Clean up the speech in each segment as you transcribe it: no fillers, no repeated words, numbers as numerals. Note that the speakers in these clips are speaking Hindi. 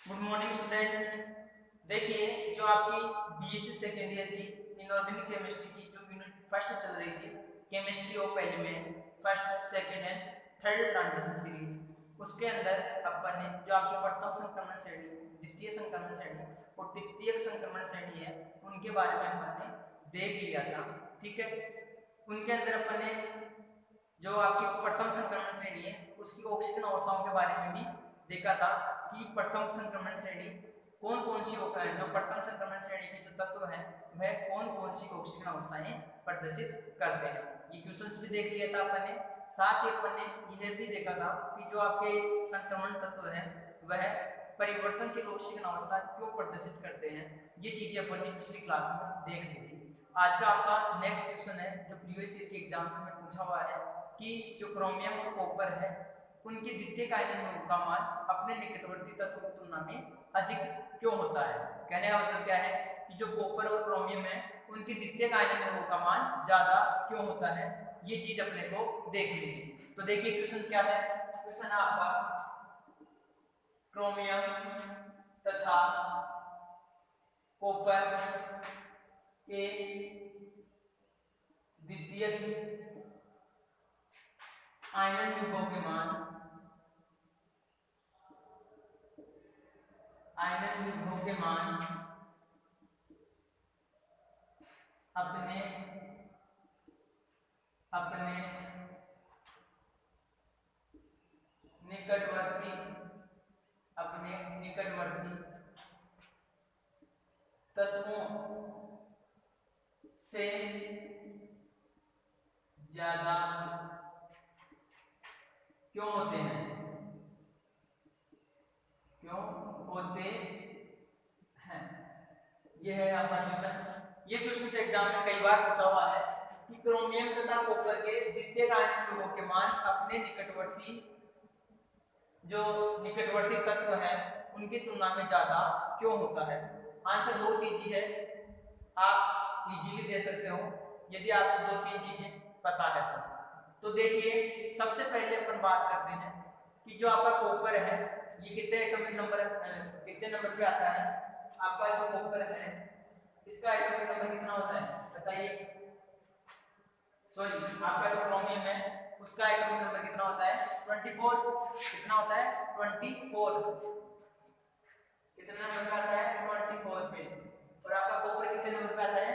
Good morning students. देखिए जो आपकी बीएससी सेकेंड ईयर की इनऑर्गेनिक केमिस्ट्री की जो यूनिट फर्स्ट चल रही थी, chemistry of element first second and third transition series, उसके अंदर अपन ने जो आपकी प्रथम संक्रमण श्रेणी, द्वितीय संक्रमण श्रेणी और तृतीय संक्रमण श्रेणी है उनके बारे में अपन ने देख लिया था। ठीक है, उनके अंदर अपन ने जो आपकी प्रथम संक्रमण श्रेणी है उसकी ऑक्सीजन अवस्थाओं के बारे में भी देखा था कि प्रथम संक्रमण श्रेणी कौन कौन सी होता है, जो प्रथम संक्रमण श्रेणी के जो तत्व हैं वह कौन कौन सी ऑक्सीजन अवस्थाएं प्रदर्शित करते हैं। ये क्वेश्चंस भी देख लिया था अपन ने। साथ ही अपन ने यह भी देखा था कि जो आपके संक्रमण तत्व हैं वह परिवर्तनशील ऑक्सीजन अवस्था क्यों प्रदर्शित करते हैं। ये चीजें अपन ने पिछली क्लास में देख ली थी। आज का आपका नेक्स्ट क्वेश्चन है जो प्रीवियस ईयर के एग्जाम्स में पूछा हुआ है कि जो क्रोमियम और कॉपर है उनके द्वितीयक आयनन का मान अपने निकटवर्ती तत्वों की तुलना में अधिक क्यों होता है। कहने का मतलब क्या है कि जो कॉपर और क्रोमियम है उनके द्वितीयक आयनन का मान ज्यादा क्यों होता है, ये चीज अपने को देख ली। तो देखिए क्वेश्चन क्या है। क्वेश्चन है आपका क्रोमियम तथा कॉपर के द्वितीयक आयनन विभव के मान, आयनन विभव के मान अपने अपने निकटवर्ती तत्वों से ज्यादा क्यों होते हैं, क्यों होते हैं। यह है आपका क्वेश्चन। ये क्वेश्चन से एग्जाम में कई बार पूछा हुआ है कि क्रोमियम तथा कॉपर के द्वितीयक आयनन विभव के मान अपने निकटवर्ती तत्व है उनकी तुलना में ज्यादा क्यों होता है। आंसर बहुत इजी है, आप इजीली दे सकते हो यदि आपको दो तीन चीजें पता है तो देखिए सबसे पहले अपन बात करते हैं कि जो आपका कॉपर है ये कितने एटॉमिक नंबर कितने नंबर पे आता है। आपका जो कॉपर है इसका एटॉमिक नंबर कितना होता है बताइए। सॉरी, आपका जो क्रोमियम है उसका एटॉमिक नंबर कितना होता है 24। कितना होता है 24। कितने नंबर पे आता है 24 पे। और आपका कॉपर कितने नंबर पे आता है,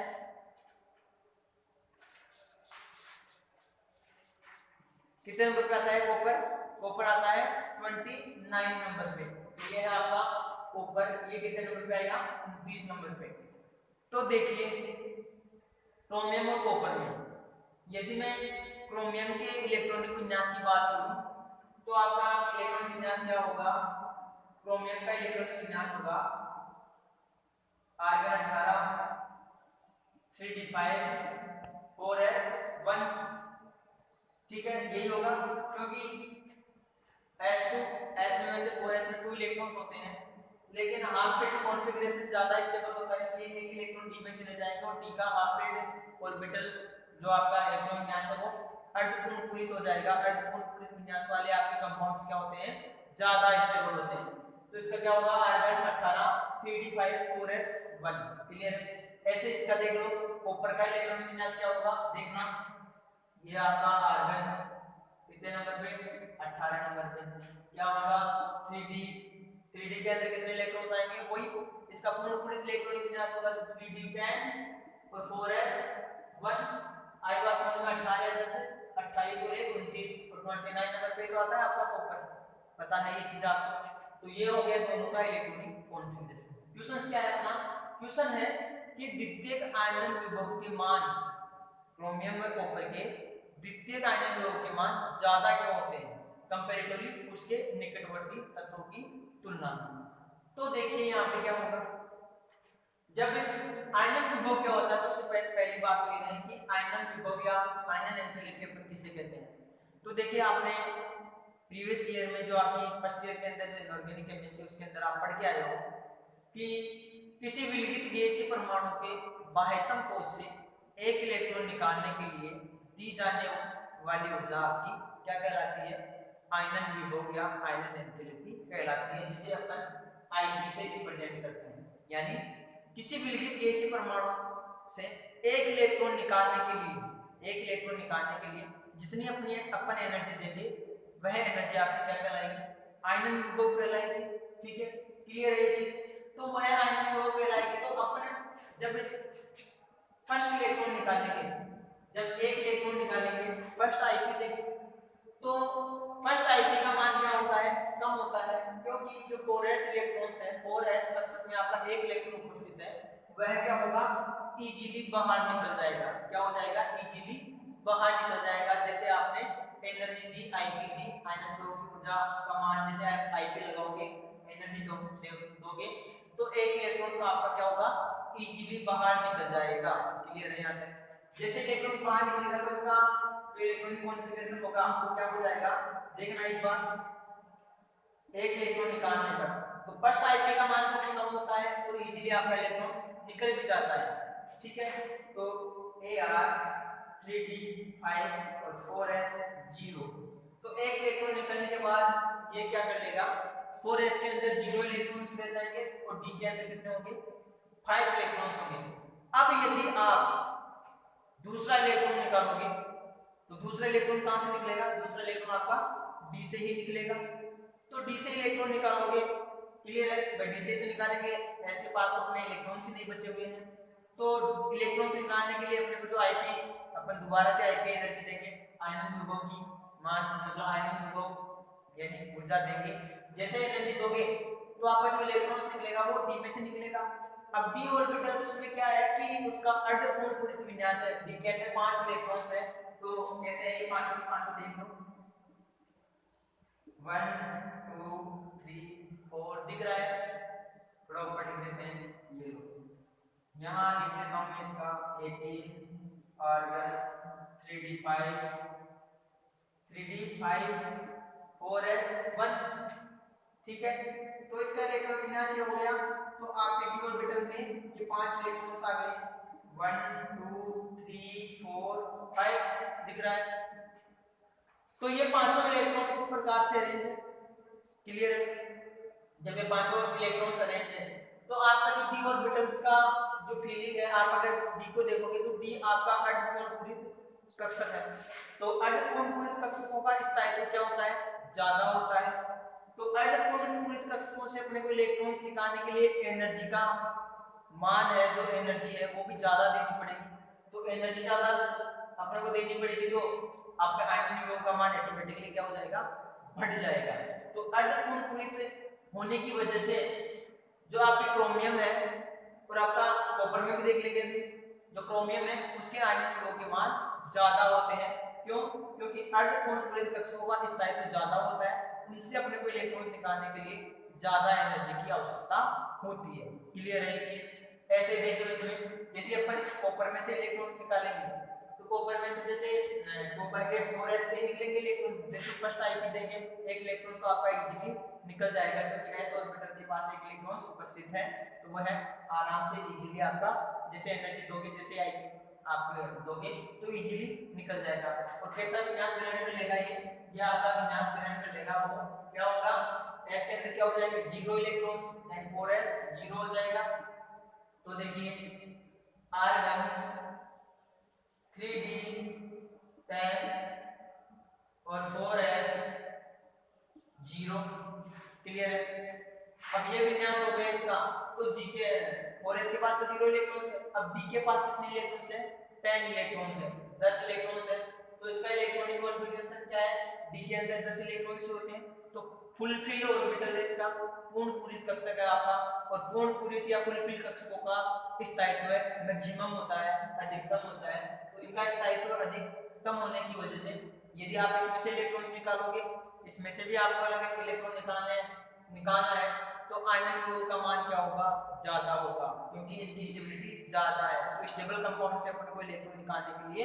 कितने नंबर पे आता है कॉपर। कॉपर आता है 29 नंबर पे। तो ये है आपका कॉपर, ये कितने नंबर पे आएगा 29 नंबर पे। तो देखिए क्रोमियम और कॉपर में यदि मैं क्रोमियम के इलेक्ट्रॉनिक विन्यास की बात करूं तो आपका इलेक्ट्रॉनिक विन्यास क्या होगा। क्रोमियम का इलेक्ट्रॉनिक विन्यास होगा आर्गन 18 3d5 4s1। ठीक है, यही होगा क्योंकि S में वैसे 4s में 2 इलेक्ट्रॉन्स होते हैं लेकिन हाफ फील्ड कॉन्फ़िगरेशन ज्यादा स्टेबल होता है इसलिए एक इलेक्ट्रॉन d में चले जाएंगे और d का हाफ फील्ड ऑर्बिटल जो आपका इलेक्ट्रॉन विन्यास है वो अर्धपूर्ण पूरित हो जाएगा। अर्धपूर्ण पूरित विन्यास वाले आपके कंपाउंड्स क्या होते हैं, ज्यादा स्टेबल होते हैं। तो इसका क्या होगा आर्गन 18 3d5 4s1। क्लियर। ऐसे इसका देख लो कॉपर का इलेक्ट्रॉन विन्यास क्या होगा देखना, ये आपका आर्गन कितने नंबर पे 18 नंबर पे। क्या होगा 3d के अंदर कितने इलेक्ट्रॉन्स आएंगे, वही इसका पूर्ण पूरित इलेक्ट्रॉनिक विन्यास होगा तो 3d10 और 4s1। आई बात समझ में 18 10 28 और 1 29 और 29 नंबर पे तो आता है आपका कॉपर। पता है ये चीज आपको। तो ये हो गया दोनों का इलेक्ट्रॉनिक कॉन्फ़िगरेशन। क्वेश्चन क्या है अपना, क्वेश्चन है कि द्वितीयक आयनन विभव के मान क्रोमियम व कॉपर के द्वितीयक आयनन विभव के मान ज्यादा क्यों होते हैं कंपैरेटिवली उसके निकटवर्ती तत्वों की तुलना में। तो देखिए यहाँ पे क्या होगा, जब आयनन विभव क्या होता है सबसे पहली बात तो ये है कि आयनन विभव या आयनन एंथैल्पी अपन किसे कहते हैं। तो देखिए आपने प्रीवियस ईयर में जो आपकी फर्स्ट ईयर के अंदर जो इनऑर्गेनिक केमिस्ट्री उसके अंदर आप पढ़ के आए हो कि किसी विलगित गैसीय परमाणु के बाह्यतम कोश से एक इलेक्ट्रॉन निकालने के लिए दी जाने वाली ऊर्जा आपकी क्या कहलाती है, आयनन विभव या आयनन एंथैल्पी कहलाती है, जिसे अपन Ip से रिप्रेजेंट करते हैं। यानी किसी भी लिखित गैसीय परमाणु से एक इलेक्ट्रॉन निकालने के लिए जितनी अपनी अपन एनर्जी देंगे वह एनर्जी आपकी क्या कहलाएगी, आयनन विभव कहलाएगी। ठीक है, क्लियर है ये चीज। तो वह आयनन विभव कहलाएगी। तो अपन जब फर्स्ट इलेक्ट्रॉन निकालेंगे, जब एक इलेक्ट्रॉन निकालेंगे, फर्स्ट आईपी देंगे, तो फर्स्ट आईपी का मान क्या होता है, कम होता है, क्योंकि जो 4s इलेक्ट्रॉन्स है, 4s कक्षक में आपका एक इलेक्ट्रॉन उपस्थित है, वह क्या होगा, इजीली बाहर निकल जाएगा। क्या हो जाएगा, इजीली बाहर निकल जाएगा। जैसे आपने एनर्जी दी, आईपी दी, आयनन की ऊर्जा का मान जैसे आप आईपी लगाओगे, एनर्जी दोगे, तो एक इलेक्ट्रॉन से आपका क्या होगा, इजीली बाहर निकल जाएगा। क्लियर है यहाँ तक। जैसे इलेक्ट्रॉन बाहर निकलेगा तो इसका जो इलेक्ट्रॉनिक कॉन्फ़िगरेशन होगा वो क्या हो जाएगा, देखना एक बार, एक इलेक्ट्रॉन निकालने पर तो फर्स्ट आईपी का मान तो कम होता है, तो इजीली आपका इलेक्ट्रॉन निकल भी जाता है। ठीक है, तो Ar 3d5 और 4s 0, तो एक इलेक्ट्रॉन निकलने के बाद ये क्या कर लेगा, 4s के अंदर 0 इलेक्ट्रॉन्स रह जाएंगे और d के अंदर कितने होंगे, 5 इलेक्ट्रॉन्स होंगे। अब यदि आप दूसरा इलेक्ट्रॉन निकालोगे तो दूसरा इलेक्ट्रॉन कहां से निकलेगा, दूसरा इलेक्ट्रॉन आपका d से ही निकलेगा। तो d से इलेक्ट्रॉन निकालोगे, क्लियर है भाई, d से तो निकालेंगे, s के पास तो अपने इलेक्ट्रॉन्स ही नहीं बचे हुए हैं, तो इलेक्ट्रॉन्स निकालने के लिए अपने को जो आईपी, अपन दोबारा से आईपी एनर्जी देंगे, आयनन विभव की मान, मतलब आयनन विभव यानी ऊर्जा देंगे। जैसे एनर्जी दोगे तो आपका जो इलेक्ट्रॉन्स निकलेगा वो d में से निकलेगा। अब d ऑर्बिटल्स में क्या है कि उसका अर्धपूर्ण पूरित विन्यास है, d के अंदर 5 इलेक्ट्रॉन्स है, तो कैसे है ये पांचों की पांचों देख लो, 1 2 3 4 दिख रहा है, थोड़ा ऊपर लिख देते हैं, ये लो यहाँ लिख देता हूँ मैं इसका 18 आर्गन 3d5 4s 1। ठीक है, तो इसका इलेक्ट्रॉन विन्यास ये हो गया। तो आपके d ऑर्बिटल में ये 5 इलेक्ट्रॉन्स आ गए, 1 2 3 4 5 दिख रहा है। तो ये पांचों इलेक्ट्रॉन्स इस प्रकार से अरेंज है। क्लियर है, जब ये पांचों इलेक्ट्रॉन्स अरेंज है तो आपका जो d ऑर्बिटल्स का जो फीलिंग है, आप अगर d को देखोगे तो d आपका अर्धपूर्ण पूरित कक्षक है। तो अर्धपूर्ण पूरित कक्षकों का स्थायित्व क्या होता है, ज्यादा होता है। तो अर्धपूर्ण पूरित कक्षकों से अपने को इलेक्ट्रॉन्स निकालने के लिए एनर्जी का मान है, जो एनर्जी है वो भी ज्यादा देनी पड़ेगी। तो एनर्जी ज्यादा अपने को देनी पड़ेगी तो आपका आयनन विभव का मान ऑटोमेटिकली क्या हो जाएगा, बढ़ जाएगा। तो अर्धपूर्ण पूरित होने की वजह से जो आपकी क्रोमियम है, और आपका कॉपर में भी देख लेंगे अभी, जो क्रोमियम है उसके आयनन विभव के मान ज्यादा होते हैं। क्यों, क्योंकि अर्धपूर्ण पूरित कक्षकों का स्थायित्व ज्यादा होता है, उनसे अपने को इलेक्ट्रॉन्स निकालने के लिए ज्यादा एनर्जी की आवश्यकता होती है। क्लियर है ये चीज। ऐसे देख लो, इसमें यदि अपन कॉपर में से इलेक्ट्रॉन्स निकालेंगे तो कॉपर में से जैसे कॉपर के 4s से निकलेंगे इलेक्ट्रॉन, जैसे फर्स्ट आईपी देंगे, एक इलेक्ट्रॉन तो आपका इजीली निकल जाएगा, क्योंकि s ऑर्बिटल के पास एक इलेक्ट्रॉन उपस्थित है, तो वह आराम से इजीली आपका जैसे एनर्जी दोगे, जैसे आईपी आप दोगे तो इजीली निकल जाएगा। और कैसा विन्यास ग्रहण कर लेगा, ये आपका विन्यास ग्रहण कर लेगा, वो क्या होगा, s के अंदर क्या हो जाएगा, 0 इलेक्ट्रॉन्स, यानी 4s 0 हो जाएगा। तो देखिए आर्गन 3d10 और 4s 0। क्लियर है, अब ये विन्यास हो गया इसका। तो g के 4s के पास तो 0 इलेक्ट्रॉन्स है, अब d के पास कितने इलेक्ट्रॉन्स है, 10 इलेक्ट्रॉन्स है, 10 इलेक्ट्रॉन्स है। तो इसका इलेक्ट्रॉनिक कॉन्फ़िगरेशन क्या है, d के अंदर 10 इलेक्ट्रॉन्स होते हैं, तो फुलफिल ऑर्बिटल है इसका, पूर्ण पूरित कक्षक है आपका। और पूर्ण पूरित या फुलफिल कक्षकों का स्थायित्व है मैक्सिमम होता है, अधिकतम होता है। तो इनका स्थायित्व अधिकतम होने की वजह से यदि आप इसमें से इलेक्ट्रॉन्स निकालोगे, इसमें से भी आपको अलग इलेक्ट्रॉन निकालना है, तो आयनन विभव का मान क्या होगा, ज्यादा होगा, क्योंकि इनकी स्टेबिलिटी ज्यादा है। तो स्टेबल कंपाउंड से अपन को इलेक्ट्रॉन निकालने के लिए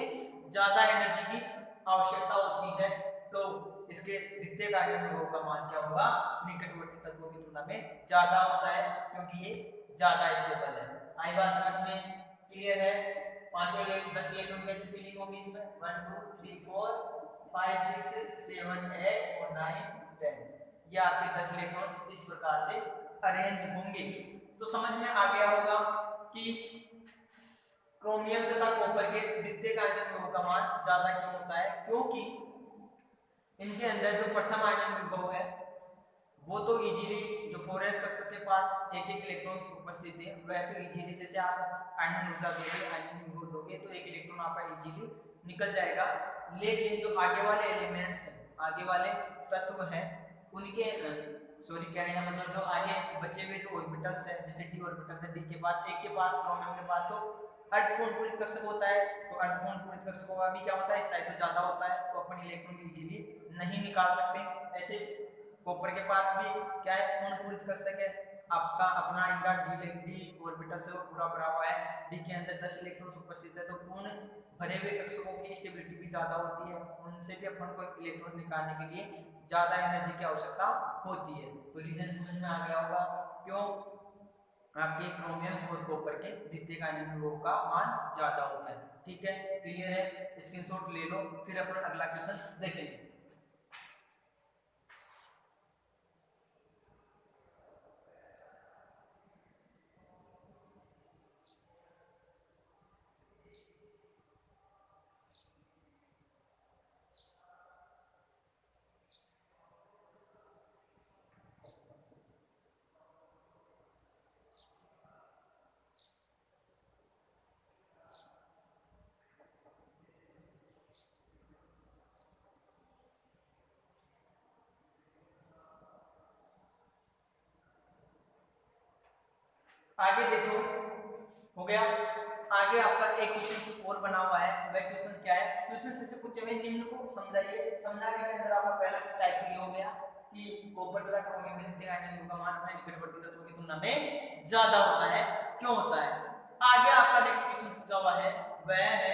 ज्यादा एनर्जी की आवश्यकता होती है। तो इसके द्वितीयक आयनन विभव का मान क्या होगा, निकटवर्ती तत्वों की तुलना में ज्यादा होता है, क्योंकि ये ज्यादा स्टेबल है। आई बात समझ में, क्लियर है। पांचों 10 इलेक्ट्रॉन कैसे फीलिंग होगी इसमें, 1 2 3 4 5 6 7 8 और 9 10। या आपके 10 इलेक्ट्रॉन्स इस प्रकार से अरेंज होंगे। तो समझ में आ गया होगा कि क्रोमियम तथा कॉपर के द्वितीयक आयनिक विभव का मान ज्यादा क्यों होता है, क्योंकि इनके अंदर जो प्रथम आयनिक विभव है वो तो इजीली, जो 4s कक्षक के पास एक एक इलेक्ट्रॉन उपस्थित है वह तो इजीली, जैसे आप आयनिक ऊर्जा दोगे, आयनिक विभव दोगे तो एक इलेक्ट्रॉन आपका इजीली निकल जाएगा। लेकिन जो आगे वाले एलिमेंट्स हैं, आगे वाले तत्व हैं, उनके सॉरी कहने का मतलब जो आगे बचे हुए जो ऑर्बिटल्स है, जैसे डी ऑर्बिटल है, डी के पास, एक के पास क्रोमियम के पास तो अर्धपूर्ण पूरित कक्षक होता है, तो अर्धपूर्ण पूरित कक्षकों का भी क्या होता है, स्थायित्व तो ज्यादा होता है, तो अपन इलेक्ट्रॉन इजीली नहीं निकाल सकते। ऐसे कॉपर के पास भी क्या है, पूर्ण पूरित कक्षक है, आपका अपना इनका डी ऑर्बिटल से पूरा भरा हुआ है, डी के अंदर 10 इलेक्ट्रॉन उपस्थित है, तो पूर्ण भरे हुए कक्षकों की स्टेबिलिटी भी ज्यादा होती है, उनसे भी अपन को इलेक्ट्रॉन निकालने के लिए ज्यादा एनर्जी की आवश्यकता होती है। तो रीजन समझ में आ गया होगा क्यों आपके क्रोमियम और कॉपर के द्वितीयक आयनिक विभव का मान ज्यादा होता है। ठीक है, क्लियर है, स्क्रीनशॉट ले लो, फिर अपन अगला क्वेश्चन देखेंगे। आगे देखो, हो गया। आगे आपका एक क्वेश्चन और बना हुआ है, वह क्वेश्चन क्या है, क्वेश्चन से पूछे हुए निम्न को समझाइए। समझाने के अंदर आपका पहला टाइप ये हो गया कि कॉपर तथा क्रोमियम में द्वितीयक आयनिक विभव का मान अपने निकटवर्ती तत्वों की तुलना में ज्यादा होता है, क्यों होता है। आगे आपका नेक्स्ट क्वेश्चन पूछा हुआ है, वह है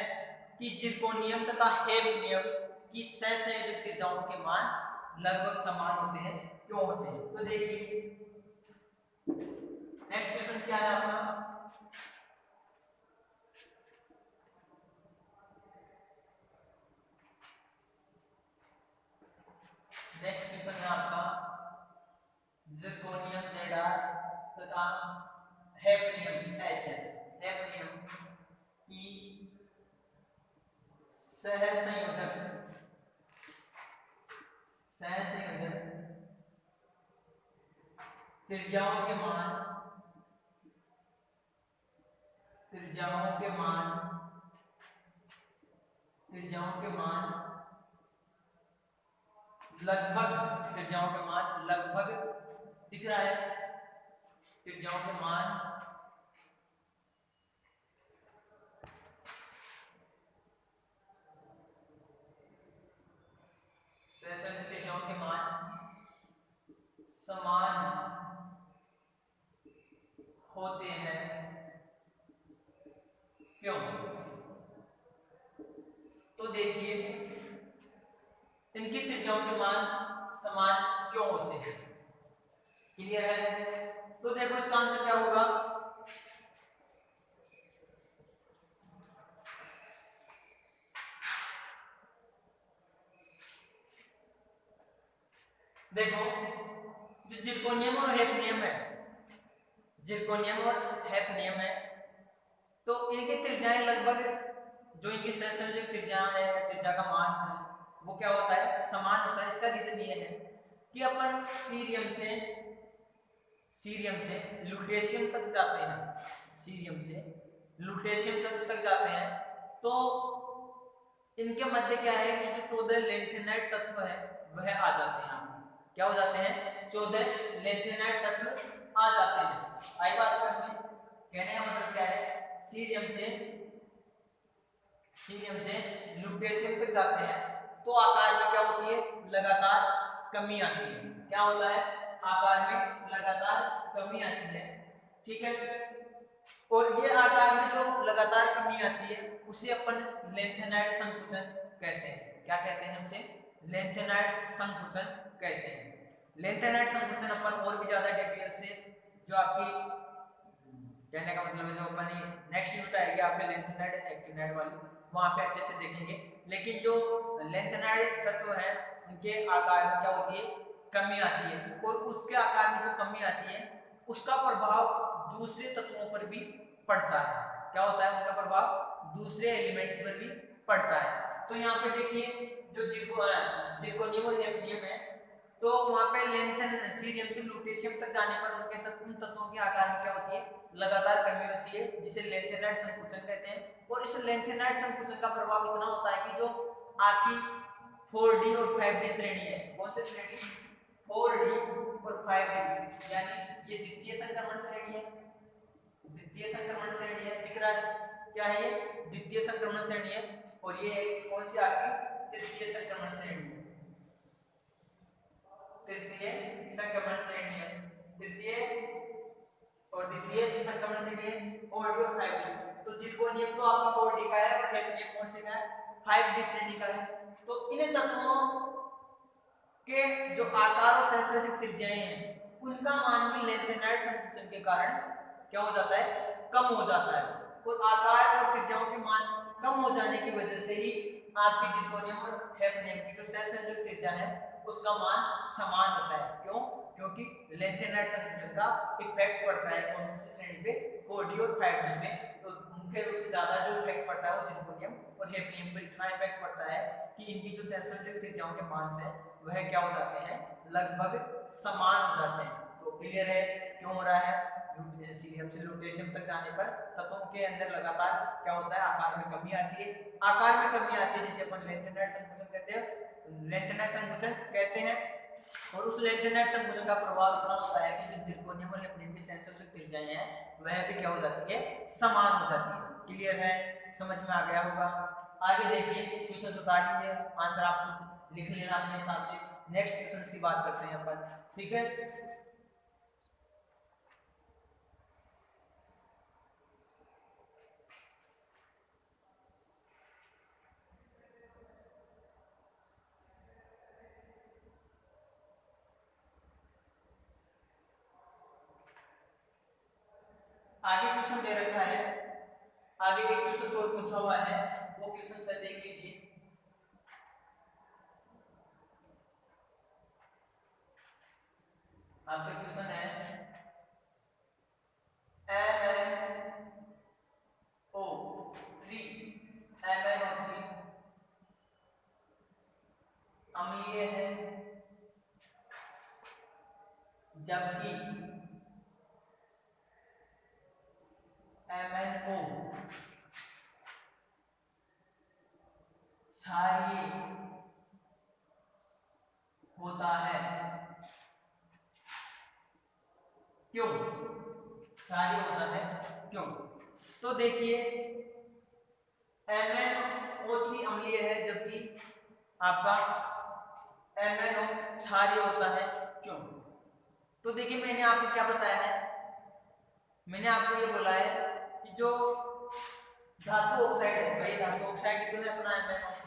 कि जिरकोनियम तथा हेफनियम की सहसंयोजक त्रिज्याओं के मान लगभग समान होते हैं, क्यों होते हैं। तो देखिए नेक्स्ट क्वेश्चन क्या है आपका, नेक्स्ट क्वेश्चन है आपका जिरकोनियम Zr तथा हेफनियम H है, हेफनियम की सहसंयोजक त्रिज्याओं के मान लगभग दिख रहा है, त्रिज्याओं के मान सहसंयोजक त्रिज्याओं के मान समान होते हैं, क्यों। तो देखिए इनकी त्रिज्याओं के मान समान क्यों होते हैं, क्लियर है। तो देखो इसका आंसर क्या होगा, देखो जो जिरकोनियम और हेफनियम है, जिरकोनियम और हेफनियम है, तो इनकी त्रिज्याएं लगभग, जो इनकी सहसंयोजक त्रिज्या है, त्रिज्या का मान है, वो क्या होता है, समान होता है। इसका रीजन ये है कि अपन सीरियम से लुटेशियम तक जाते हैं, सीरियम से लुटेशियम तक जाते हैं, तो इनके मध्य क्या है कि जो 14 लेंथेनाइट तत्व है वह आ जाते हैं, क्या हो जाते हैं, 14 लेंथेनाइट तत्व आ जाते हैं। आई बात समझ में, कहने का मतलब क्या है, सीरियम से लुटेशियम तक जाते हैं, तो आकार में क्या होती है, लगातार कमी आती है, क्या होता है, आकार में लगातार कमी आती है। ठीक है, और ये आकार में जो लगातार कमी आती है उसे अपन लेंथेनाइट संकुचन कहते हैं। क्या कहते हैं उसे, लेंथेनाइट संकुचन कहते हैं। लेंथेनाइट संकुचन अपन और भी ज्यादा डिटेल से, जो आपकी कहने का मतलब है, जो अपन नेक्स्ट यूनिट आएगी आपके लेंथेनाइट एंड एक्टिनाइट वाली, वहां पे अच्छे से देखेंगे। लेकिन जो लेंथेनाइट तत्व है उनके आकार में क्या होती है, कमी आती है, और उसके आकार में जो कमी आती है उसका प्रभाव दूसरे तत्वों पर भी पड़ता है। क्या होता है? उनका प्रभाव दूसरे एलिमेंट्स पर भी पड़ता है। तो यहाँ पे देखिए जो जिरकोनियम और हैफ्नियम है, तो वहां पे लेंथन सीरियम से लुटेशियम तक जाने पर उनके उन तत्वों के आकार में क्या होती है? लगातार कमी होती है, जिसे लेंथेनाइड संकुचन कहते हैं। और इस लेंथेनाइड संकुचन का प्रभाव इतना होता है कि जो आपकी 4D और 5D श्रेणी है, कौन सी श्रेणी? 4D और 5D, यानी ये द्वितीय संक्रमण श्रेणी है, द्वितीय संक्रमण श्रेणी है, दिख रहा है क्या है? ये द्वितीय संक्रमण श्रेणी है, और ये कौन सी आपकी? तृतीय संक्रमण श्रेणी है, तृतीय संक्रमण श्रेणी है, तृतीय और द्वितीय संक्रमण श्रेणी है 4D और 5D। तो जिरकोनियम तो आपका 4D का है और हैफ्नियम कौन से का है? 5D श्रेणी का है। तो इन तत्वों के जो आकार और सहसंयोजक त्रिज्याएं हैं उनका मान भी लेंथेनाइड संकुचन के कारण क्या हो जाता है? कम हो जाता है। और आकार और त्रिज्याओं के मान कम हो जाने की वजह से ही आपकी जिरकोनियम और हैफ्नियम की जो सहसंयोजक त्रिज्या है उसका मान समान होता है। क्यों? क्योंकि लेंथेनाइड संकुचन का इफेक्ट पड़ता है कौन सी श्रेणी पे? 4D और 5D पे। तो मुख्य रूप से ज्यादा जो इफेक्ट पड़ता है वो जिरकोनियम और हैफ्नियम पर इतना इफेक्ट पड़ता है कि इनकी जो सहसंयोजक त्रिज्याओं के मान से वह क्या हो जाते हैं? लगभग समान हो जाते हैं। तो क्लियर है क्यों हो रहा है? सीरियम से लुटेशियम तक जाने पर तत्वों के अंदर लगातार क्या होता है? आकार में कमी आती है। आकार में कमी आती है जिसे अपन लेंथेनाइड संकुचन कहते हैं, लेंथेनाइड संकुचन कहते हैं। और उस लेंथेनाइड संकुचन का प्रभाव इतना होता है कि जो जिरकोनियम और हैफ्नियम की सहसंयोजक त्रिज्याएं हैं वह भी क्या हो जाती है? समान हो जाती है। क्लियर है? समझ में आ गया होगा। आगे देखिए क्वेश्चन उतार लीजिए, आंसर आप लिख लेना अपने हिसाब से। नेक्स्ट क्वेश्चन की बात करते हैं अपन, ठीक है? आगे क्वेश्चन दे रखा है, आगे के क्वेश्चन और पूछा हुआ है, वो क्वेश्चन से देख लीजिए। आपका क्वेश्चन है MnO3 अम्लीय है जबकि MnO क्षारीय होता है। क्यों क्षारीय होता है? क्यों? तो देखिए MnO3 अम्लीय है जबकि आपका MnO क्षारीय होता है। क्यों? तो देखिए मैंने आपको क्या बताया है? मैंने आपको ये बोला है कि जो धातु ऑक्साइड है, भाई धातु ऑक्साइड ही तो है अपना MnO3,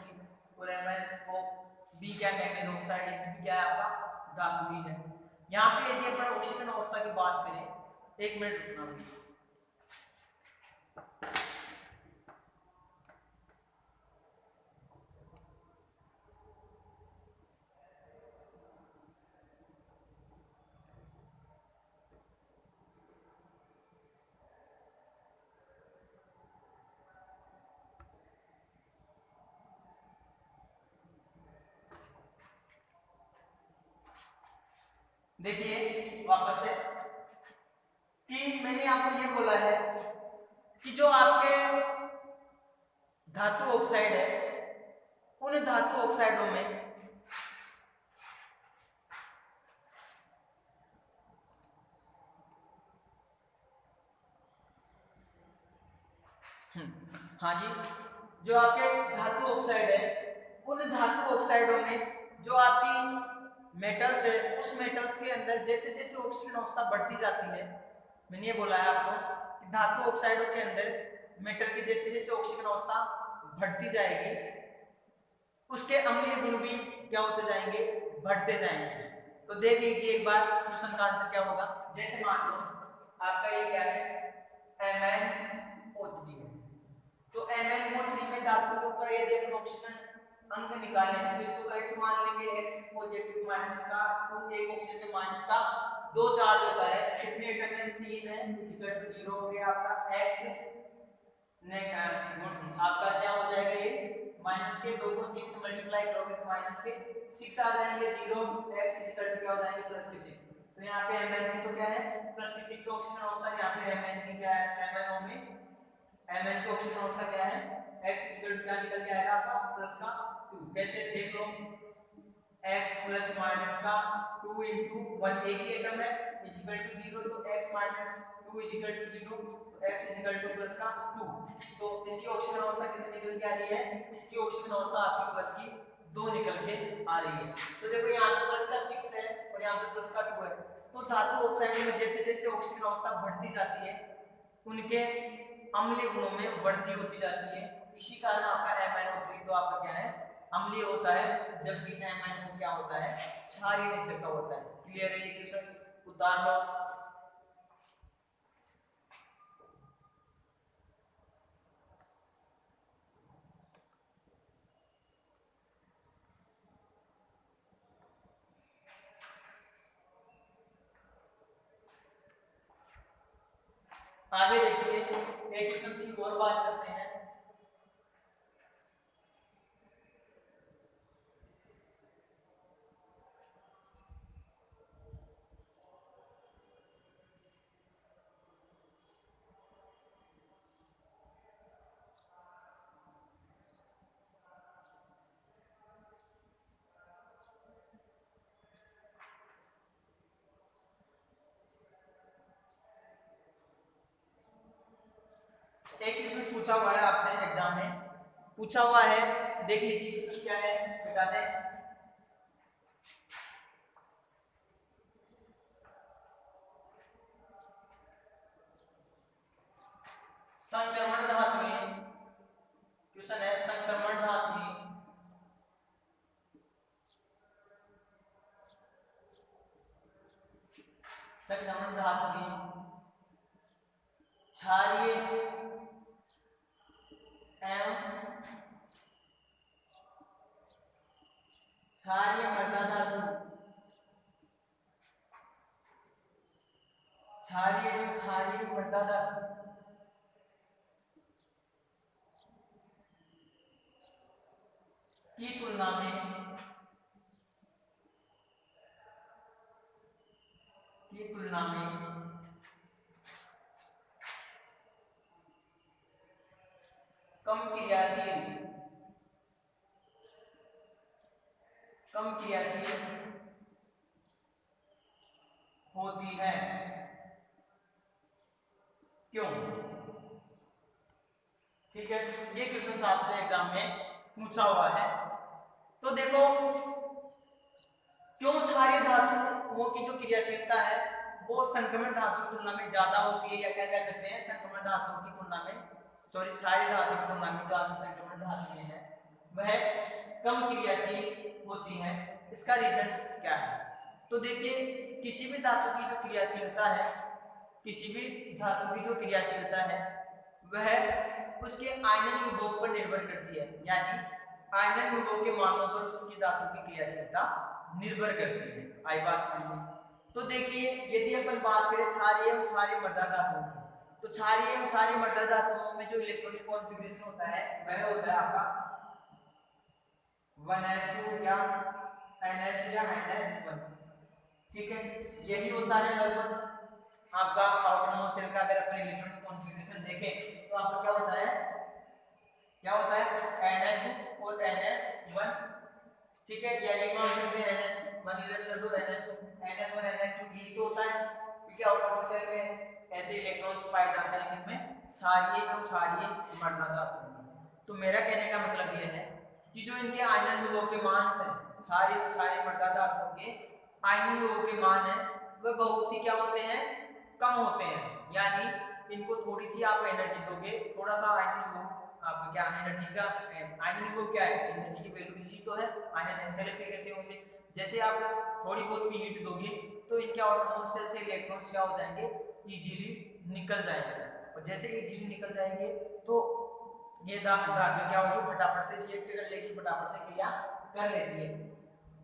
और MnO भी क्या मैंगनीज ऑक्साइड है, भी क्या है आपका धातु ही है। यहाँ पे यदि अपन ऑक्सीजन अवस्था की बात करें, एक मिनट रुकना। देखिए वापस से कि मैंने आपको ये बोला है कि जो आपके धातु ऑक्साइड है उन धातु ऑक्साइडों में हाँ जी, जो आपके धातु ऑक्साइड है उन धातु ऑक्साइडों में जो आपकी मेटल्स है उस मेटल्स के अंदर जैसे जैसे ऑक्सीजन अवस्था बढ़ती जाती है, मैंने ये बोला है आपको कि धातु ऑक्साइडों के अंदर मेटल की जैसे जैसे ऑक्सीजन अवस्था बढ़ती जाएगी उसके अम्लीय गुण भी क्या होते जाएंगे? बढ़ते जाएंगे। तो देख लीजिए एक बार क्वेश्चन का आंसर क्या होगा। जैसे मान लो आपका ये क्या है? MnO3 है, तो MnO3 में धातु के ऊपर ये देखो ऑक्सीजन अंक निकालें तो इसको तो x मान लेंगे, x पॉजिटिव माइनस का 2, एक ऑक्सीजन में माइनस का 2 चार्ज होता है, कितने एटम है 3 है, इक्वल टू 0 हो गया आपका x ने आपका क्या हो जाएगा, ये माइनस के 2 को 3 से मल्टीप्लाई करोगे तो माइनस के 6 आ जाएंगे, 0 x इक्वल टू क्या हो जाएंगे प्लस के 6। तो यहाँ पे Mn की तो क्या है प्लस की 6 ऑक्सीजन अवस्था, यहाँ पे Mn की क्या है, MnO में Mn की ऑक्सीजन अवस्था क्या है, x इक्वल टू क्या निकल के आएगा आपका प्लस का 2। कैसे देख लो, x प्लस माइनस का 2 into 1 एक ही एटम है इक्वल टू 0, तो x माइनस 2 इक्वल टू 0, तो x इक्वल टू प्लस का 2। तो इसकी ऑक्सीजन अवस्था कितनी निकल के आ रही है, इसकी ऑक्सीजन अवस्था आपकी प्लस की 2 निकल के आ रही है। तो देखो यहाँ पे प्लस का 6 है और यहाँ पे प्लस का 2 है, तो धातु ऑक्साइड में जैसे जैसे ऑक्सीजन अवस्था बढ़ती जाती है उनके अम्लीय गुणों में वृद्धि होती जाती है, इसी कारण आपका MnO3 तो आपका क्या है अम्लीय होता है, जबकि MnO क्या होता है क्षारीय नेचर का होता है। क्लियर है ये क्वेश्चन, उदाहरण आगे देखिए, एक क्वेश्चन की और बात करते हैं। एक क्वेश्चन पूछा हुआ है आपसे एग्जाम में, पूछा हुआ है, देख लीजिए क्वेश्चन क्या है, बता दें। संक्रमण धातु में क्वेश्चन है, संक्रमण धातु में संक्रमण धातु में क्षारीय एवं क्षारीय मृदा धातु, क्षारीय एवं क्षारीय मृदा धातु की तुलना में कम क्रियाशील होती है, क्यों? ठीक है, ये क्वेश्चन आपसे एग्जाम में पूछा हुआ है। तो देखो क्यों क्षारीय धातुओं की जो क्रियाशीलता है वो संक्रमण धातु की तुलना में ज्यादा होती है, या क्या कह सकते हैं संक्रमण धातुओं की तुलना में, सॉरी क्षारीय धातु की तुलना में जो आपकी संक्रमण धातुएं हैं वह कम क्रियाशील होती हैं। इसका रीजन क्या है? तो देखिए किसी भी धातु की जो क्रियाशीलता है, किसी भी धातु की जो क्रियाशीलता है वह उसके आयनन विभव पर निर्भर करती है, यानी आयनन विभव के मानों पर उसकी धातु की क्रियाशीलता निर्भर करती है। आई बात समझ में? तो देखिए यदि अपन बात करें क्षारीय एवं क्षारीय मृदा धातुओं की, तो क्षारीय एवं क्षारीय मृदा धातुओं में जो इलेक्ट्रॉनिक कॉन्फ़िगरेशन होता है वह होता है आपका 1s2 या ns2 या ns1। ठीक है, यही होता है लगभग आपका आउटरमोस्ट शेल का। अगर अपने इलेक्ट्रॉनिक कॉन्फ़िगरेशन देखें तो आपका क्या होता है, ns2 और ns1। ठीक है, या एक मान सकते हैं ns1 इधर कर दो, ns1 ns2 यही तो होता है, क्योंकि आउटरमोस्ट शेल में ऐसे इलेक्ट्रॉन्स पाए जाते हैं किनमें, क्षारीय और क्षारीय मृदा धातु में। तो मेरा कहने का मतलब यह है कि जो इनके आयनन विभव के मान हैं, क्षारीय और क्षारीय मृदा धातुओं के आयनन विभव के मान है वह बहुत ही क्या होते हैं, कम होते हैं। यानी इनको थोड़ी सी आप एनर्जी दोगे, थोड़ा सा आयनन विभव आपका क्या एनर्जी का, आयनन विभव क्या है, एनर्जी की वैल्यू तो है, आयनन एंथैल्पी कहते हैं उसे। जैसे आप थोड़ी बहुत भी हीट दोगे तो इनके आउटरमोस्ट शेल से इलेक्ट्रॉन्स क्या हो जाएंगे, इजीली निकल जाएंगे, और जैसे इजीली निकल जाएंगे तो ये धातु क्या होगी, फटाफट से रिएक्ट कर लेगी, फटाफट से क्रिया कर लेती है।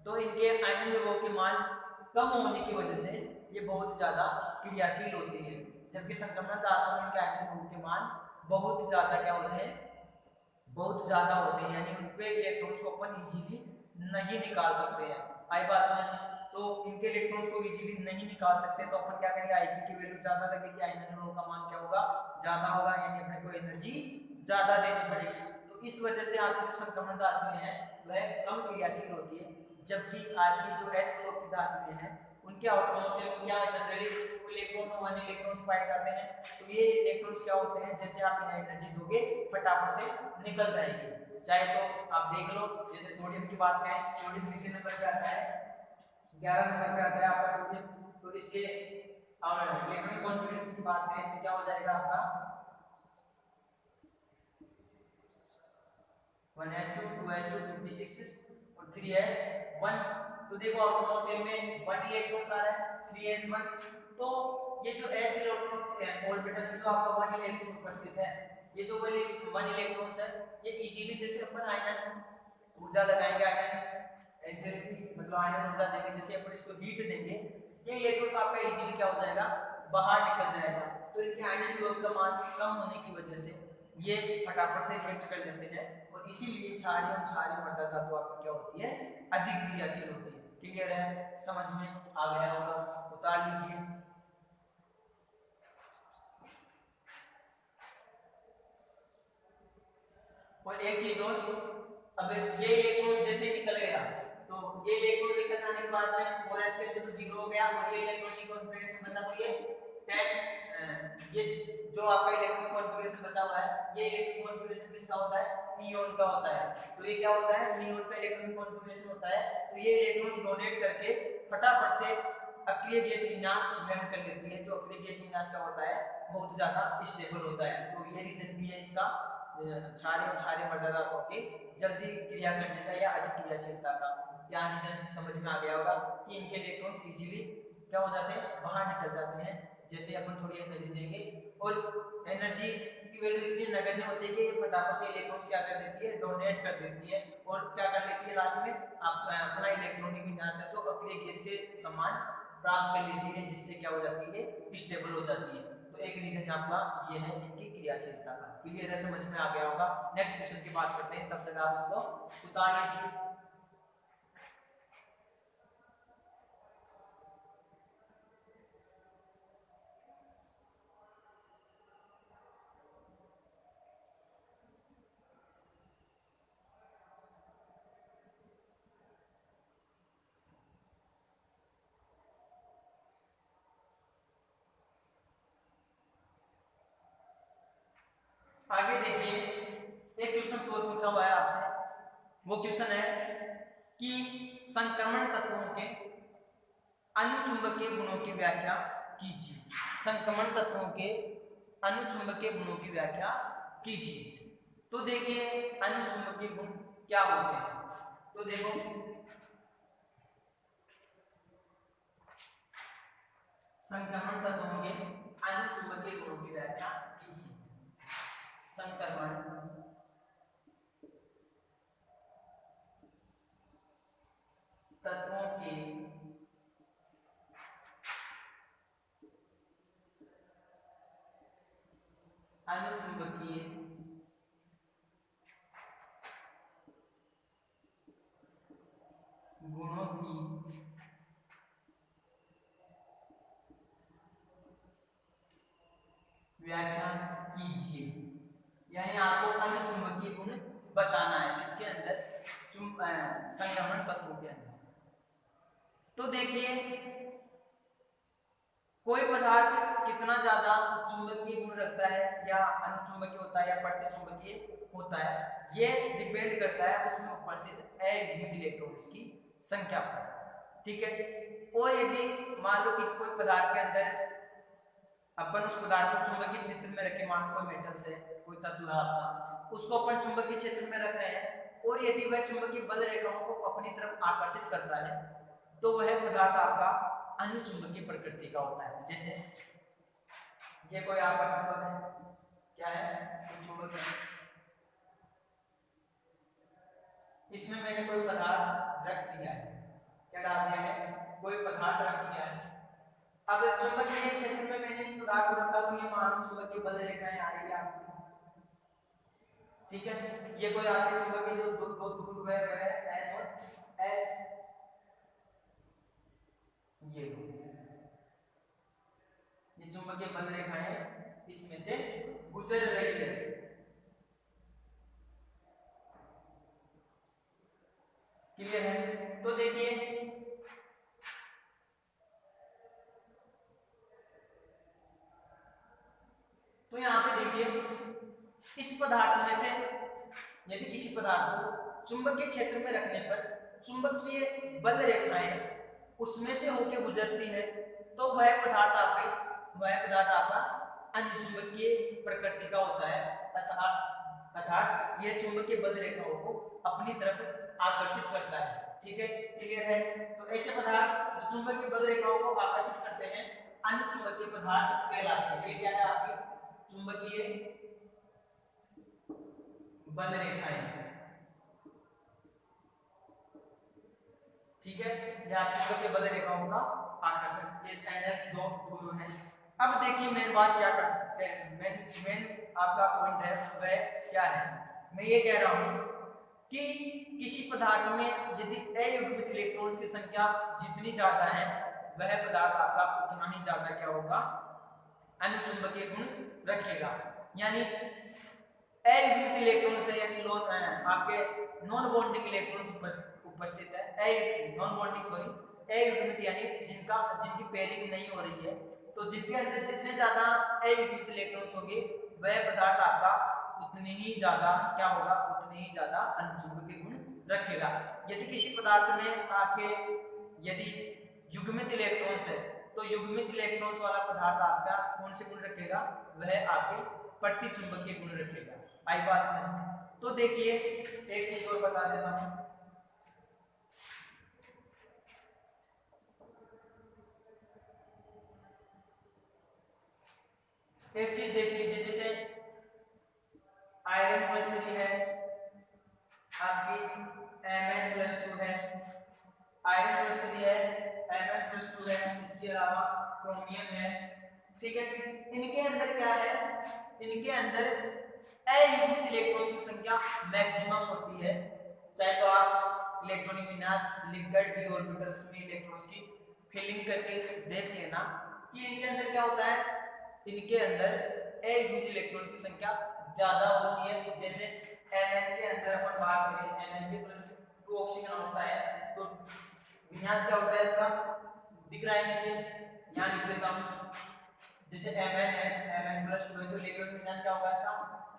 तो इनके आयनन विभव के मान कम होने की वजह से ये बहुत ज्यादा क्रियाशील होती है, जबकि संक्रमण धातुओं में इनके आयनन विभव के मान बहुत ज्यादा क्या होते हैं, बहुत ज्यादा होते हैं, यानी उनके इलेक्ट्रॉन्स को अपन इजीली नहीं निकाल सकते हैं। आई बात समझ? तो इनके इलेक्ट्रॉन्स को इजीली नहीं निकाल सकते, तो अपन क्या करेंगे, आईपी की वैल्यू ज्यादा लगेगी, आयनन विभव का मान क्या होगा, ज्यादा होगा, यानी अपने को एनर्जी ज्यादा देनी पड़ेगी। तो इस वजह से आपकी जो संक्रमण धातुएं हैं वह कम क्रियाशील होती है, जबकि आपकी जो एस ग्रुप की धातुएं हैं उनके आउटरमोस्ट शेल में क्या जनरली इलेक्ट्रॉन और वन इलेक्ट्रॉन्स पाए जाते हैं। तो ये इलेक्ट्रॉन्स क्या होते हैं, जैसे आप इन्हें एनर्जी दोगे फटाफट से निकल जाएंगे। चाहे तो आप देख लो, जैसे सोडियम की बात करें, सोडियम कितने नंबर पे आता है, 11 नंबर पे आता है आपका सोडियम। तो इसके इलेक्ट्रॉनिक कॉन्फ़िगरेशन की बात करें तो क्या हो जाएगा आपका 1s2 2s2 2p6 और 3s1। तो देखो आउटरमोस्ट शेल में 1 इलेक्ट्रॉन आ रहा है, 3s1। तो ये जो s इलेक्ट्रॉन ऑर्बिटल में जो आपका 1 इलेक्ट्रॉन उपस्थित है, ये जो 1 इलेक्ट्रॉन है, ये इजीली जैसे अपन आयनन ऊर्जा लगाएंगे, आयनन एंथैल्पी मतलब आयनन ऊर्जा देंगे, जैसे अपन इसको हीट देंगे, ये इलेक्ट्रॉन आपका इजीली क्या हो जाएगा, बाहर निकल जाएगा। तो इनके आयनन विभव का मान कम होने की वजह से ये फटाफट से रिएक्ट कर लेते हैं, और इसीलिए क्षारीय और क्षारीय मृदा धातु आपकी क्या होती है, अधिक क्रियाशील होती है। क्लियर है, समझ में आ गया होगा, उतार लीजिए। और एक चीज और, अब ये इलेक्ट्रॉन जैसे निकल गया, तो ये इलेक्ट्रॉन निकल जाने के बाद में 4s के तो 0 हो गया, और ये इलेक्ट्रॉन की कॉन्फ़िगरेशन बचा, तो ये 10 ये जो आपका इलेक्ट्रॉन कॉन्फ़िगरेशन बचा हुआ है, ये इलेक्ट्रॉन कॉन्फ़िगरेशन किसका होता है, नियोन का होता है। तो ये क्या होता है, नियोन का इलेक्ट्रॉन कॉन्फ़िगरेशन होता है। तो ये इलेक्ट्रॉन्स डोनेट करके फटाफट से अक्रिय गैस विन्यास ग्रहण कर लेती है, जो अक्रिय गैस विन्यास का होता है बहुत ज्यादा स्टेबल होता है। तो ये रीजन भी है इसका क्षारीय और क्षारीय मृदा धातुओं के जल्दी क्रिया करने का या अधिक क्रियाशीलता का। क्या रीजन समझ में आ गया होगा कि इनके इलेक्ट्रॉन्स इजीली क्या हो जाते हैं, बाहर निकल जाते हैं। जैसे अपन थोड़ी एनर्जी देंगे, और एनर्जी की वैल्यू इतनी नगण्य होती है कि ये फटाफट से इलेक्ट्रॉन्स क्या कर देती है, डोनेट कर देती है, और क्या कर लेती है लास्ट में अपना इलेक्ट्रॉनिक विन्यास है जो अक्रिय गैस के समान प्राप्त कर लेती है, जिससे क्या हो जाती है, स्टेबल हो जाती है। तो एक रीजन आपका ये है इनकी क्रियाशीलता का। क्लियर है, समझ में आ गया होगा। नेक्स्ट क्वेश्चन की बात करते हैं, तब तक आप इसको उतार लीजिए। आगे देखिए, एक क्वेश्चन और पूछा हुआ है आपसे। वो क्वेश्चन है कि संक्रमण तत्वों के अनुचुंबकीय गुणों की व्याख्या कीजिए। संक्रमण तत्वों के अनुचुंबकीय गुणों की व्याख्या कीजिए। तो देखिए अनुचुंबकीय गुण क्या होते हैं। तो देखो संक्रमण तत्वों के अनुचुंबकीय गुणों की व्याख्या कीजिए। संक्रमण तत्वों के अनुचुंबकीय गुणों की व्याख्या कीजिए। यानी आपको अनुचुंबकीय गुण बताना है किसके अंदर, संक्रमण तत्वों के अंदर। तो देखिए कोई पदार्थ कितना ज्यादा चुंबकीय गुण रखता है या अनुचुंबकीय होता है या प्रतिचुंबकीय होता है, ये डिपेंड करता है उसमें उपस्थित अयुग्मित इलेक्ट्रॉन्स की संख्या पर। ठीक है, और यदि मान लो किसी कोई पदार्थ के अंदर अपन उस पदार्थ को चुंबकीय क्षेत्र में रखे, मान लो कोई मेटल से कोई तत्व है आपका, उसको अपन चुंबकीय क्षेत्र में रख रहे हैं, और यदि वह चुंबकीय बल रेखाओं को अपनी तरफ आकर्षित करता है, तो वह पदार्थ आपका अनुचुंबकीय प्रकृति का होता है। जैसे ये कोई आपका चुंबक है, क्या है, चुंबक है, इसमें मैंने कोई पदार्थ रख दिया है, क्या डाल दिया है, कोई पदार्थ रख दिया है। अब चुंबकीय क्षेत्र में मैंने इस पदार्थ को रखा तो ये मान चुंबकीय बल रेखाएं आ रही है आपकी, ठीक है। ये कोई आपके चुंबकीय जो दो ध्रुव है वह है N और S, ये चुंबकीय बल रेखाएं इसमें से गुजर रही है। क्लियर है? तो देखिए तो यहाँ पे देखिए इस पदार्थ में से यदि किसी पदार्थ को चुंबकीय क्षेत्र में रखने पर चुंबकीय बल रेखाएं उसमें से होकर गुजरती है तो वह पदार्थ आपका अनुचुंबकीय प्रकृति का होता है, अर्थात यह चुंबकीय बल रेखाओं को अपनी तरफ आकर्षित करता है, ठीक है। क्लियर है? तो ऐसे पदार्थ जो चुंबकीय बल रेखाओं को आकर्षित करते हैं अनुचुंबकीय पदार्थ कहलाते हैं। ये क्या है आपकी चुंबकीय बल रेखाएं, ठीक है। या चुंबकीय बल रेखाओं का आकर्षण, ये NS दो ध्रुव है। अब देखिए मेन बात क्या करते हैं, मेन आपका पॉइंट है वह क्या है, मैं ये कह रहा हूं कि किसी पदार्थ में यदि अयुग्मित इलेक्ट्रॉन की संख्या जितनी ज्यादा है वह पदार्थ आपका उतना ही ज्यादा क्या होगा, अनुचुंबकीय गुण रखेगा। यानी अयुग्मित इलेक्ट्रॉन से यानी आपके नॉन बॉन्डिंग इलेक्ट्रॉन उपस्थित है, नॉन बॉन्डिंग सॉरी अयुग्मित यानी जिनकी पेयरिंग नहीं हो रही है, तो जिनके अंदर जितने ज्यादा अयुग्मित इलेक्ट्रॉन्स होंगे वह पदार्थ आपका उतनी ही ज्यादा क्या होगा, उतनी ही ज्यादा अनुचुंबकीय गुण रखेगा। यदि किसी पदार्थ में आपके यदि युग्मित इलेक्ट्रॉन्स है तो युग्मित इलेक्ट्रॉन्स वाला पदार्थ आपका कौन से गुण रखेगा, वह आपके प्रतिचुंबकीय गुण रखेगा। आई बात समझ में? तो देखिए एक चीज और बता देता हूं, एक चीज देख लीजिए, जैसे आयरन प्लस 3 है आपकी Mn+2 है, आयरन प्लस 3 है, Mn+2 है, इसके अलावा क्रोमियम है, ठीक है। इनके अंदर क्या है, इनके अंदर अयुग्मित इलेक्ट्रॉन की संख्या मैक्सिमम होती है। चाहे तो आप इलेक्ट्रॉनिक विन्यास लिखकर डी ऑर्बिटल्स में इलेक्ट्रॉन्स की फिलिंग करके देख लेना कि इनके अंदर क्या होता है, इनके अंदर अयुग्मित इलेक्ट्रॉन की संख्या ज्यादा होती है। जैसे Mn के अंदर अपन बात करें, Mn के प्लस 2 ऑक्सीजन होता है तो विन्यास क्या होता है इसका, दिख रहा है नीचे, यहाँ लिख देता हूं। जैसे Mn है, Mn+2 है तो इलेक्ट्रॉन विन्यास क्या होगा इसका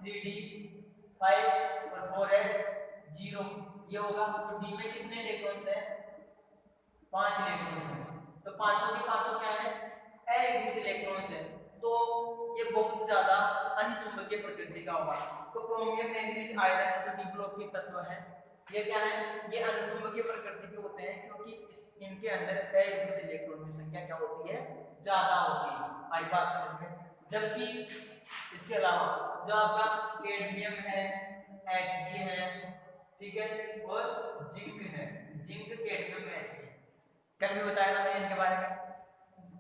3d5 और 4s 0 ये होगा। तो d में कितने इलेक्ट्रॉन्स हैं, 5 इलेक्ट्रॉन्स हैं, तो पांचों के पांचों क्या है, अयुग्मित इलेक्ट्रॉन्स हैं, तो ये बहुत ज्यादा अनुचुंबकीय प्रकृति का होगा। तो क्रोमियम मैंगनीज आयरन जो डी ब्लॉक के तत्व हैं ये क्या है, ये अनुचुंबकीय प्रकृति के होते हैं क्योंकि इनके अंदर अयुग्मित इलेक्ट्रॉन की संख्या क्या होती है, ज्यादा होती है। आई बात समझ में? जबकि इसके अलावा जो आपका कैडमियम है, Hg है, ठीक है, और जिंक है, जिंक कैडमियम Hg कल भी बताया था मैंने इनके बारे में।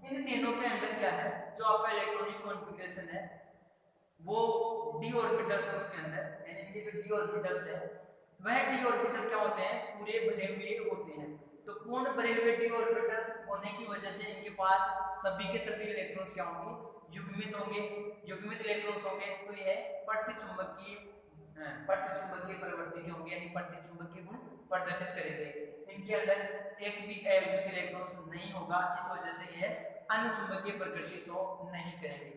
इन तीनों के अंदर क्या है, जो आपका इलेक्ट्रॉनिक कॉन्फ़िगरेशन है वो d ऑर्बिटल्स है उसके अंदर, यानी इनके जो d ऑर्बिटल्स है वह d ऑर्बिटल क्या होते हैं, पूरे भरे हुए होते हैं। तो पूर्ण भरे हुए d ऑर्बिटल होने की वजह से इनके पास सभी के सभी इलेक्ट्रॉन्स क्या होंगे, युग्मित होंगे, युग्मित इलेक्ट्रॉन्स होंगे, तो यह प्रतिचुंबकीय प्रवृत्ति के होंगे, यानी प्रतिचुंबकीय गुण प्रदर्शित करेंगे। इनके अंदर एक भी अयुग्मित इलेक्ट्रॉन्स नहीं होगा, इस वजह से यह अनुचुंबकीय प्रकृति शो नहीं करेंगे।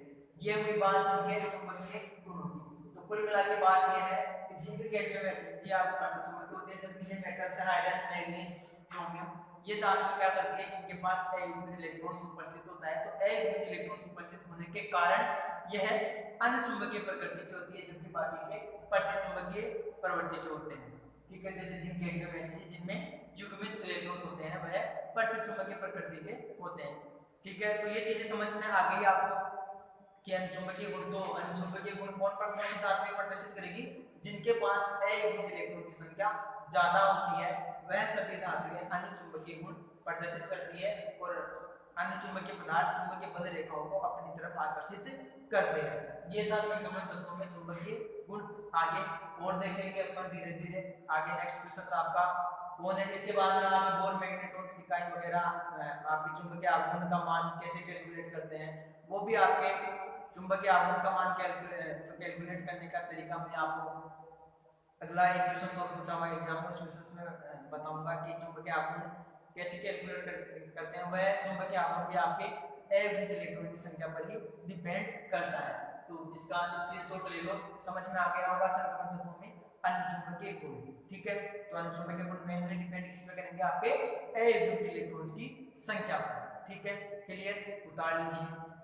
ये हुई बात इनके चुंबकीय गुणों की। तो कुल मिला के बात यह है कि जिंक कैडमियम Hg आपको प्रतिचुंबकीय होते हैं, जबकि ये मेटल्स है आयरन मैंगनीज क्रोमियम ये धातु क्या करती है, इनके पास अयुग्मित इलेक्ट्रॉन्स उपस्थित होता है। तो अयुग्मित इलेक्ट्रॉन्स उपस्थित होने के कारण यह अनुचुंबकीय प्रकृति की होती है, जबकि बाकी के प्रतिचुंबकीय प्रवृत्ति के होते हैं, ठीक है। जैसे जिंक कैडमियम Hg जिनमें युग्मित इलेक्ट्रॉन्स होते हैं वह प्रतिचुंबकीय प्रकृति के होते हैं, ठीक है। तो ये चीजें समझ में आ गई आपको कि अनुचुंबकीय गुण, तो अनुचुंबकीय गुण कौन सी धातु प्रदर्शित करेगी, जिनके पास अयुग्मित इलेक्ट्रॉन की संख्या ज्यादा होती है वह सभी धातुएं अनुचुंबकीय गुण प्रदर्शित करती है और अनुचुंबकीय पदार्थ चुंबकीय बल रेखाओं को अपनी तरफ आकर्षित करते हैं। ये था संक्रमण तत्वों में चुंबकीय गुण। आगे और देखेंगे अपन धीरे धीरे। आगे नेक्स्ट क्वेश्चन आपका कौन है, इसके बाद में आप बोर मैग्नेट्रॉन इकाई वगैरह आपके चुंबकीय आघूर्ण का मान कैसे कैलकुलेट करते हैं वो भी आपके चुंबकीय आघूर्ण का मान कैलकुलेट करने का तरीका मैं आपको अगला एक क्वेश्चन सॉल्व पूछा हुआ एग्जांपल क्वेश्चंस में बताऊंगा कि चुंबकीय आघूर्ण कैसे कैलकुलेट करते हैं। वह चुंबकीय आघूर्ण भी आपके अयुग्मित इलेक्ट्रॉन की संख्या पर ही डिपेंड करता है। तो इसका स्क्रीनशॉट ले लो, समझ में आ गया होगा संक्रमण तत्वों में अनुचुंबकीय गुण। ठीक है, तो अनुचुंबकीय गुण मेनली डिपेंड किस पे करेंगे, आपके अयुग्मित इलेक्ट्रॉन्स की संख्या पर। ठीक है, क्लियर, उतार लीजिए।